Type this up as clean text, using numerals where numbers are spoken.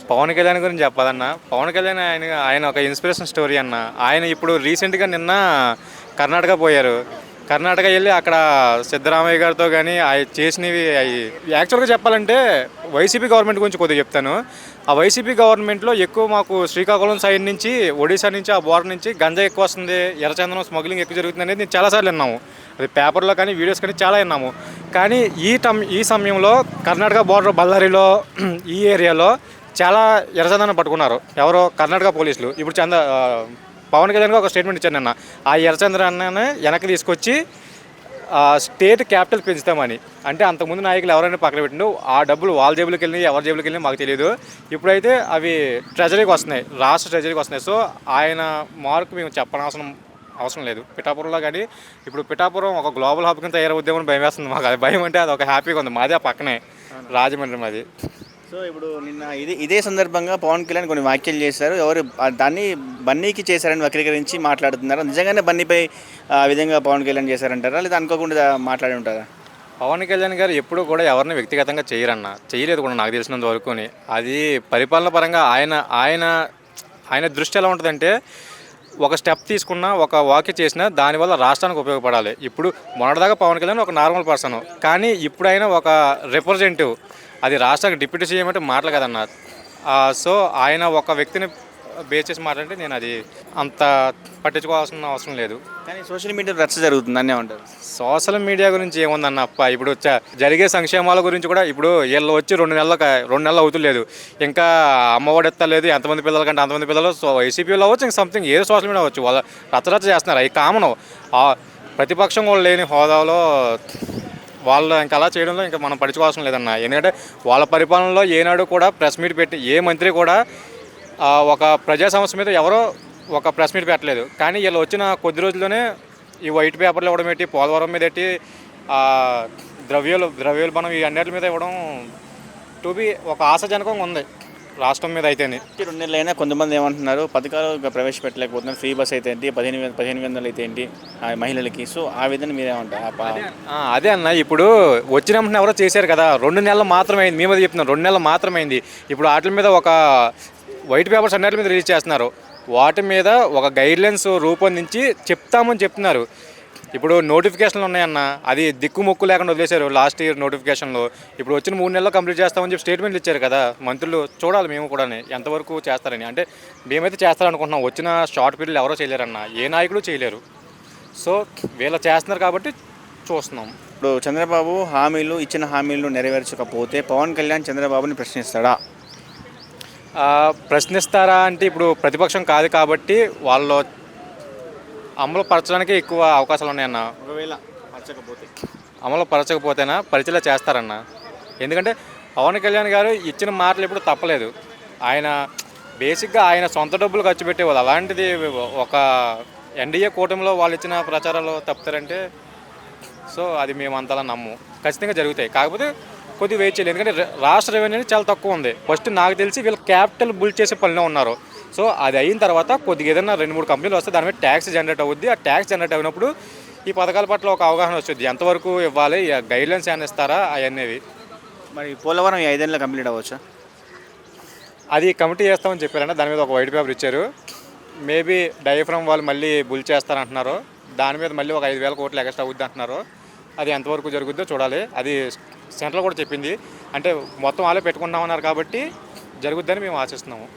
పవన్ కళ్యాణ్ గురించి చెప్పాలన్న, పవన్ కళ్యాణ్ ఆయన ఒక ఇన్స్పిరేషన్ స్టోరీ అన్న. ఆయన ఇప్పుడు రీసెంట్గా నిన్న కర్ణాటక పోయారు. కర్ణాటక వెళ్ళి అక్కడ సిద్ధరామయ్య గారితో కానీ అవి చేసినవి అవి యాక్చువల్గా చెప్పాలంటే వైసీపీ గవర్నమెంట్ గురించి కొద్దిగా చెప్తాను. ఆ వైసీపీ గవర్నమెంట్లో ఎక్కువ మాకు శ్రీకాకుళం సైడ్ నుంచి, ఒడిశా నుంచి, ఆ బోర్డర్ నుంచి గంజా ఎక్కువ వస్తుంది, ఎర్రచందనం స్మగ్లింగ్ ఎక్కువ జరుగుతుంది అనేది నేను చాలాసార్లు విన్నాము. అది పేపర్లో కానీ వీడియోస్ కానీ చాలా విన్నాము. కానీ ఈ సమయంలో కర్ణాటక బోర్డర్ బళ్ళారిలో ఈ ఏరియాలో చాలా ఎర్రచందనం పట్టుకున్నారు ఎవరో కర్ణాటక పోలీసులు. ఇప్పుడు పవన్ కళ్యాణ్గా ఒక స్టేట్మెంట్ ఇచ్చాను నిన్న. ఆ ఎర్రచంద్రాన్ని వెనక్కి తీసుకొచ్చి స్టేట్ క్యాపిటల్ పెంచుతామని. అంటే అంతకుముందు నాయకులు ఎవరైనా పక్కన పెట్టిండు, ఆ డబ్బులు వాళ్ళ జేబులకు వెళ్ళినాయి, ఎవరి జేబులకు వెళ్ళినాయి మాకు తెలియదు. ఇప్పుడైతే అవి ట్రెజరీకి వస్తున్నాయి, రాష్ట్ర ట్రెజరీకి వస్తున్నాయి. సో ఆయన మార్కు మేము అవసరం లేదు. పిఠాపురంలో కానీ ఇప్పుడు పిఠాపురం ఒక గ్లోబల్ హబ్ కింద తయారవుద్దామని భయం వేస్తుంది మాకు. అది భయం అంటే అది ఒక హ్యాపీగా ఉంది. మాదే పక్కనే రాజమండ్రి మాది. సో ఇప్పుడు నిన్న ఇదే సందర్భంగా పవన్ కళ్యాణ్ కొన్ని వ్యాఖ్యలు చేశారు. ఎవరు దాన్ని బన్నీకి చేశారని వక్రీకరించి మాట్లాడుతున్నారు. నిజంగానే బన్నీపై ఆ విధంగా పవన్ కళ్యాణ్ చేశారంటారా, లేదా అనుకోకుండా మాట్లాడి ఉంటారా? పవన్ కళ్యాణ్ గారు ఎప్పుడూ కూడా ఎవరిని వ్యక్తిగతంగా చేయలేదు కూడా నాకు తెలిసినంత వరకుని. అది పరిపాలన పరంగా ఆయన దృష్టి ఎలా ఉంటుందంటే, ఒక స్టెప్ తీసుకున్నా, ఒక వాక్య చేసినా దానివల్ల రాష్ట్రానికి ఉపయోగపడాలి. ఇప్పుడు మొన్నటిదాకా పవన్ కళ్యాణ్ ఒక నార్మల్ పర్సన్, కానీ ఇప్పుడైనా ఒక రిప్రజెంటేటివ్. అది రాష్ట్రానికి డిప్యూటీ సీఎం అంటే మాటలు కదన్నా. సో ఆయన ఒక వ్యక్తిని బేస్ చేసి మాట్లాడితే నేను అది అంత పట్టించుకోవాల్సిన అవసరం లేదు. కానీ సోషల్ మీడియా రచ్చ జరుగుతుంది అనే ఉంటారు. సోషల్ మీడియా గురించి ఏముందన్న ఇప్పుడు జరిగే సంక్షేమాల గురించి కూడా ఇప్పుడు వీళ్ళు వచ్చి 2 నెలలు అవుతులేదు, ఇంకా అమ్మఒడి ఎత్తలేదు. ఎంతమంది పిల్లల కంటే అంతమంది పిల్లలు వైసీపీలో అవ్వచ్చు, ఇంకా సంథింగ్ ఏదో సోషల్ మీడియా అవ్వచ్చు, వాళ్ళ రచ్చరచ్చ చేస్తున్నారు. అవి కామన్. ప్రతిపక్షం వాళ్ళు లేని హోదాలో వాళ్ళు ఇంకా అలా చేయడంలో ఇంకా మనం పడుచుకోవాల్సిన లేదన్న. ఎందుకంటే వాళ్ళ పరిపాలనలో ఏనాడు కూడా ప్రెస్ మీట్ పెట్టి ఏ మంత్రి కూడా ఒక ప్రజా సమస్య మీద ఎవరో ఒక ప్రెస్ మీట్ పెట్టలేదు. కానీ వీళ్ళు వచ్చిన కొద్ది రోజుల్లోనే ఈ వైట్ పేపర్లు ఇవ్వడం పెట్టి, పోలవరం మీద పెట్టి, ద్రవ్యోల్బణం ఈ అన్నిటి మీద ఇవ్వడం టు బి ఒక ఆశాజనకంగా ఉంది రాష్ట్రం మీద. అయితేనే 2 నెలలైనా కొంతమంది ఏమంటున్నారు, పథకాలు ప్రవేశపెట్టలేకపోతున్నారు. ఫ్రీ బస్ అయితే ఏంటి, 15,000 అయితే ఏంటి మహిళలకి. సో ఆ విధంగా మీరేమంటారు? అదే అన్న, ఇప్పుడు వచ్చినప్పుడు ఎవరో చేశారు కదా, 2 నెలలు మాత్రమే అయింది. మేము చెప్తున్నాం 2 నెలలు మాత్రమే అయింది. ఇప్పుడు వాటి మీద ఒక వైట్ పేపర్స్ అన్నిటి మీద రిలీజ్ చేస్తున్నారు. వాటి మీద ఒక గైడ్లైన్స్ రూపొందించి చెప్తామని చెప్తున్నారు. ఇప్పుడు నోటిఫికేషన్లు ఉన్నాయన్న, అది దిక్కుమొక్కు లేకుండా వదిలేశారు లాస్ట్ ఇయర్ నోటిఫికేషన్లో. ఇప్పుడు వచ్చిన 3 నెలల్లో కంప్లీట్ చేస్తామని చెప్పి స్టేట్మెంట్లు ఇచ్చారు కదా మంత్రులు. చూడాలి మేము కూడా ఎంతవరకు చేస్తారని. అంటే మేమైతే చేస్తారనుకుంటున్నాం. వచ్చిన షార్ట్ పీరియడ్లు ఎవరో చేయలేరన్న, ఏ నాయకుడు చేయలేరు. సో వీళ్ళు చేస్తున్నారు కాబట్టి చూస్తున్నాం. ఇప్పుడు చంద్రబాబు ఇచ్చిన హామీలు నెరవేర్చకపోతే పవన్ కళ్యాణ్ చంద్రబాబుని ప్రశ్నిస్తారా అంటే, ఇప్పుడు ప్రతిపక్షం కాదు కాబట్టి వాళ్ళు అమలు పరచడానికి ఎక్కువ అవకాశాలు ఉన్నాయన్న. ఒకవేళ అమలు పరచకపోతేనా పరిచయం చేస్తారన్న. ఎందుకంటే పవన్ కళ్యాణ్ గారు ఇచ్చిన మాటలు ఎప్పుడు తప్పలేదు. ఆయన బేసిక్గా ఆయన సొంత డబ్బులు ఖర్చు పెట్టేవాళ్ళు. అలాంటిది ఒక ఎన్డీఏ కూటమిలో వాళ్ళు ఇచ్చిన ప్రచారాలు తప్పుతారంటే, సో అది మేము అంతలా నమ్ము. ఖచ్చితంగా జరుగుతాయి, కాకపోతే కొద్దిగా వెయిట్ చేయాలి. ఎందుకంటే రాష్ట్ర రెవెన్యూ చాలా తక్కువ ఉంది. ఫస్ట్ నాకు తెలిసి వీళ్ళు క్యాపిటల్ బిల్డ్ చేసే పనిలో ఉన్నారు. సో అది అయిన తర్వాత కొద్దిగా ఏదైనా 2-3 కంపెనీలు వస్తే దాని మీద ట్యాక్స్ జనరేట్ అవుద్ది. ఆ ట్యాక్స్ జనరేట్ అయినప్పుడు ఈ పథకాల పట్ల ఒక అవగాహన వస్తుంది. ఎంతవరకు ఇవ్వాలి, గైడ్లైన్స్ ఏమైనా ఇస్తారా అవన్నీ. మరి పోలవరం 5 ఏళ్ళలో కంప్లీట్ అవ్వచ్చా? అది కమిటీ చేస్తామని చెప్పారంటే దాని మీద ఒక వైట్ పేపర్ ఇచ్చారు. మేబీ డయాఫ్రమ్ వాళ్ళు మళ్ళీ బుల్ చేస్తారంటున్నారు. దాని మీద మళ్ళీ ఒక 5,000 కోట్లు ఎక్స్ట్రా అవుద్ది అంటున్నారు. అది ఎంతవరకు జరుగుద్దో చూడాలి. అది సెంట్రల్ కూడా చెప్పింది. అంటే మొత్తం వాళ్ళే పెట్టుకుంటామన్నారు కాబట్టి జరుగుద్దని మేము ఆశిస్తున్నాము.